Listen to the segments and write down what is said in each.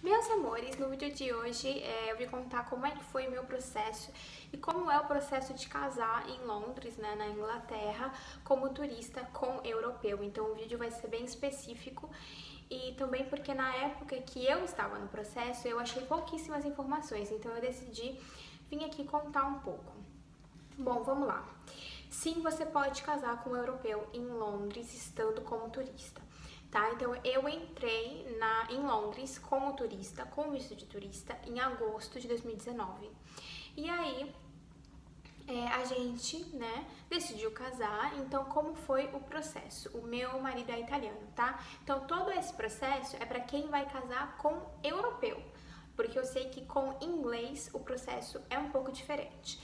Meus amores, no vídeo de hoje eu vim contar como é que foi meu processo e como é o processo de casar em Londres, né, na Inglaterra, como turista com europeu. Então o vídeo vai ser bem específico e também porque na época que eu estava no processo eu achei pouquíssimas informações, então eu decidi vir aqui contar um pouco. Bom, vamos lá. Sim, você pode casar com um europeu em Londres estando como turista. Tá? Então eu entrei em Londres como turista, com visto de turista, em agosto de 2019. E aí a gente, né, decidiu casar. Então como foi o processo? O meu marido é italiano, tá? Então todo esse processo é para quem vai casar com europeu, porque eu sei que com inglês o processo é um pouco diferente.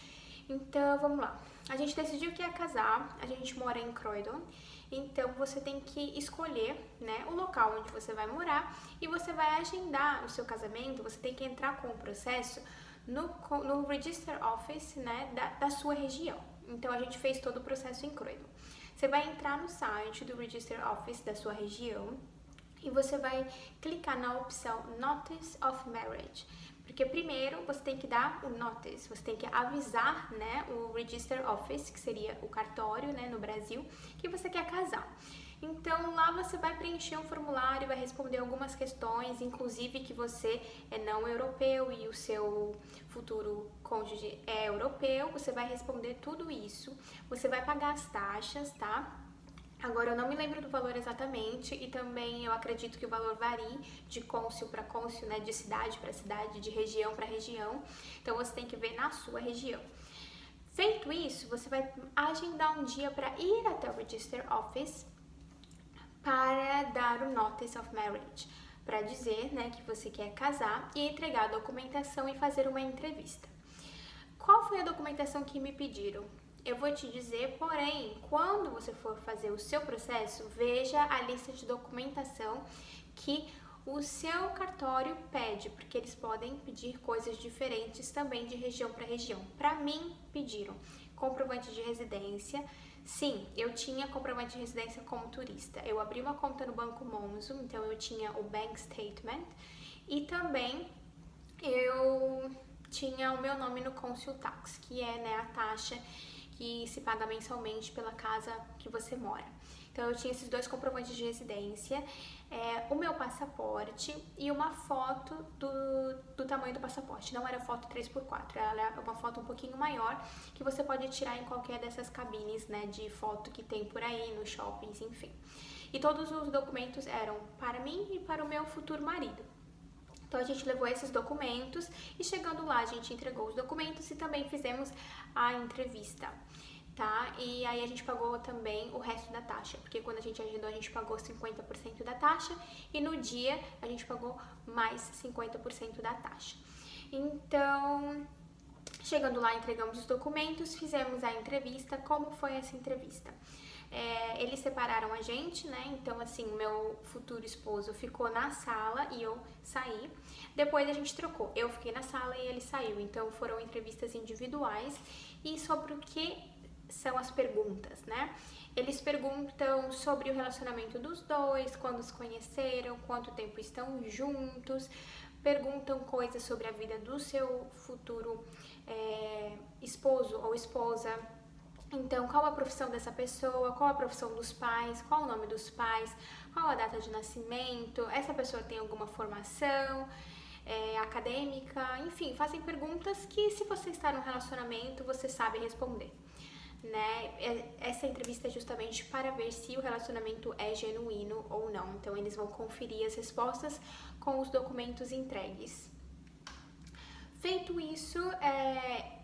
Então vamos lá. A gente decidiu que ia casar, a gente mora em Croydon, então você tem que escolher, né, o local onde você vai morar e você vai agendar o seu casamento. Você tem que entrar com o processo no Register Office, né, da sua região. Então a gente fez todo o processo em Croydon. Você vai entrar no site do Register Office da sua região e você vai clicar na opção Notice of Marriage. Porque primeiro você tem que dar o notice, você tem que avisar, né, o Register Office, que seria o cartório, né, no Brasil, que você quer casar. Então lá você vai preencher um formulário, vai responder algumas questões, inclusive que você é não europeu e o seu futuro cônjuge é europeu. Você vai responder tudo isso, você vai pagar as taxas, tá? Agora, eu não me lembro do valor exatamente e também eu acredito que o valor varie de cônsul para cônsul, né, de cidade para cidade, de região para região. Então, você tem que ver na sua região. Feito isso, você vai agendar um dia para ir até o Register Office para dar o Notice of Marriage, para dizer, né, que você quer casar e entregar a documentação e fazer uma entrevista. Qual foi a documentação que me pediram? Eu vou te dizer, porém, quando você for fazer o seu processo, veja a lista de documentação que o seu cartório pede, porque eles podem pedir coisas diferentes também de região para região. Para mim, pediram comprovante de residência. Sim, eu tinha comprovante de residência como turista. Eu abri uma conta no Banco Monzo, então eu tinha o Bank Statement e também eu tinha o meu nome no Council Tax, que é, né, a taxa que se paga mensalmente pela casa que você mora. Então eu tinha esses dois comprovantes de residência, o meu passaporte e uma foto do tamanho do passaporte. Não era foto 3x4, ela é uma foto um pouquinho maior que você pode tirar em qualquer dessas cabines, né, de foto que tem por aí, nos shoppings, enfim. E todos os documentos eram para mim e para o meu futuro marido. Então a gente levou esses documentos e chegando lá a gente entregou os documentos e também fizemos a entrevista, tá? E aí a gente pagou também o resto da taxa, porque quando a gente agendou a gente pagou 50% da taxa e no dia a gente pagou mais 50% da taxa. Então, chegando lá, entregamos os documentos, fizemos a entrevista. Como foi essa entrevista? Eles separaram a gente, né? Então, assim, meu futuro esposo ficou na sala e eu saí. Depois a gente trocou. Eu fiquei na sala e ele saiu. Então, foram entrevistas individuais. E sobre o que são as perguntas, né? Eles perguntam sobre o relacionamento dos dois, quando se conheceram, quanto tempo estão juntos. Perguntam coisas sobre a vida do seu futuro esposo ou esposa. Então, qual a profissão dessa pessoa, qual a profissão dos pais, qual o nome dos pais, qual a data de nascimento, essa pessoa tem alguma formação acadêmica, enfim, fazem perguntas que se você está num relacionamento, você sabe responder, né? Essa entrevista é justamente para ver se o relacionamento é genuíno ou não, então eles vão conferir as respostas com os documentos entregues. Feito isso,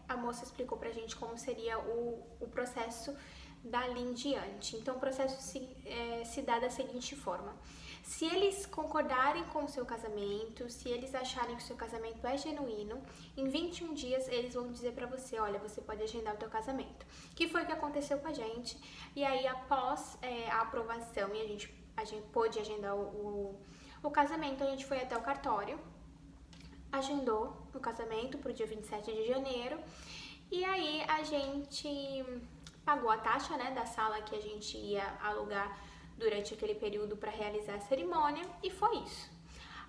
a moça explicou pra gente como seria o processo dali em diante. Então, o processo se dá da seguinte forma. Se eles concordarem com o seu casamento, se eles acharem que o seu casamento é genuíno, em 21 dias eles vão dizer pra você, olha, você pode agendar o teu casamento. Que foi o que aconteceu com a gente. E aí, após a aprovação e a gente pôde agendar o casamento, a gente foi até o cartório, agendou o casamento para o dia 27 de janeiro e aí a gente pagou a taxa, né, da sala que a gente ia alugar durante aquele período para realizar a cerimônia e foi isso.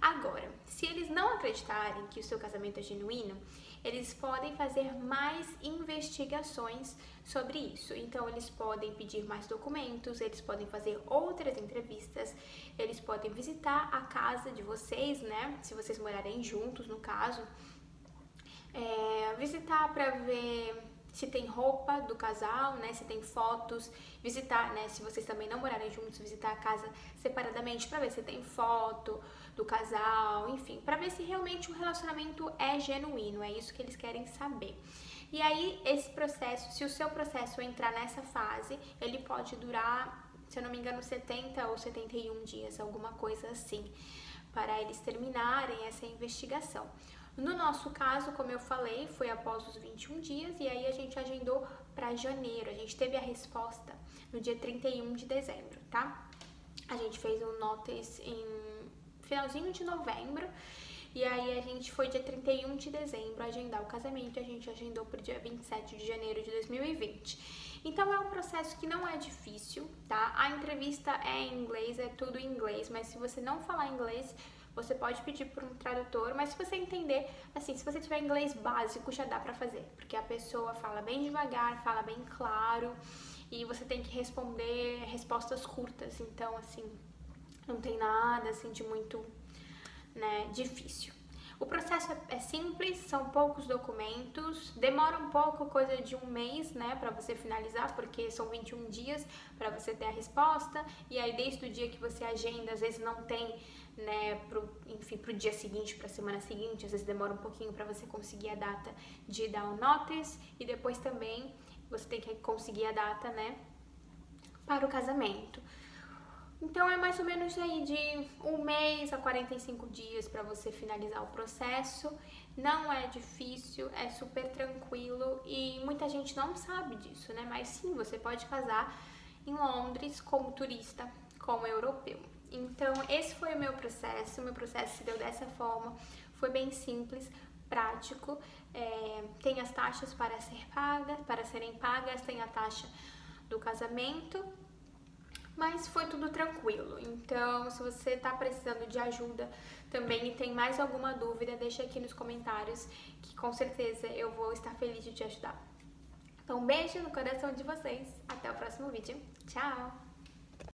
Agora, se eles não acreditarem que o seu casamento é genuíno, eles podem fazer mais investigações sobre isso. Então, eles podem pedir mais documentos, eles podem fazer outras entrevistas, eles podem visitar a casa de vocês, né? Se vocês morarem juntos, no caso. Visitar para ver se tem roupa do casal, né, se tem fotos, visitar, né, se vocês também não morarem juntos, visitar a casa separadamente para ver se tem foto do casal, enfim, para ver se realmente o relacionamento é genuíno, é isso que eles querem saber. E aí, esse processo, se o seu processo entrar nessa fase, ele pode durar, se eu não me engano, 70 ou 71 dias, alguma coisa assim, para eles terminarem essa investigação. No nosso caso, como eu falei, foi após os 21 dias e aí a gente agendou para janeiro. A gente teve a resposta no dia 31 de dezembro, tá? A gente fez um notice em finalzinho de novembro e aí a gente foi dia 31 de dezembro agendar o casamento e a gente agendou para o dia 27 de janeiro de 2020. Então é um processo que não é difícil, tá? A entrevista é em inglês, é tudo em inglês, mas se você não falar inglês, você pode pedir por um tradutor, mas se você entender, assim, se você tiver inglês básico, já dá pra fazer, porque a pessoa fala bem devagar, fala bem claro, e você tem que responder respostas curtas, então, assim, não tem nada, assim, de muito, né, difícil. O processo é simples, são poucos documentos, demora um pouco, coisa de um mês, né, para você finalizar, porque são 21 dias para você ter a resposta, e aí desde o dia que você agenda, às vezes não tem, né, pro dia seguinte, pra semana seguinte, às vezes demora um pouquinho para você conseguir a data de dar o notice, e depois também você tem que conseguir a data, né, para o casamento. Então é mais ou menos aí de um mês a 45 dias para você finalizar o processo. Não é difícil, é super tranquilo e muita gente não sabe disso, né? Mas sim, você pode casar em Londres como turista, como europeu. Então esse foi o meu processo se deu dessa forma, foi bem simples, prático. Tem as taxas para serem pagas, tem a taxa do casamento, mas foi tudo tranquilo. Então, se você tá precisando de ajuda também e tem mais alguma dúvida, deixa aqui nos comentários que com certeza eu vou estar feliz de te ajudar. Então, um beijo no coração de vocês. Até o próximo vídeo. Tchau!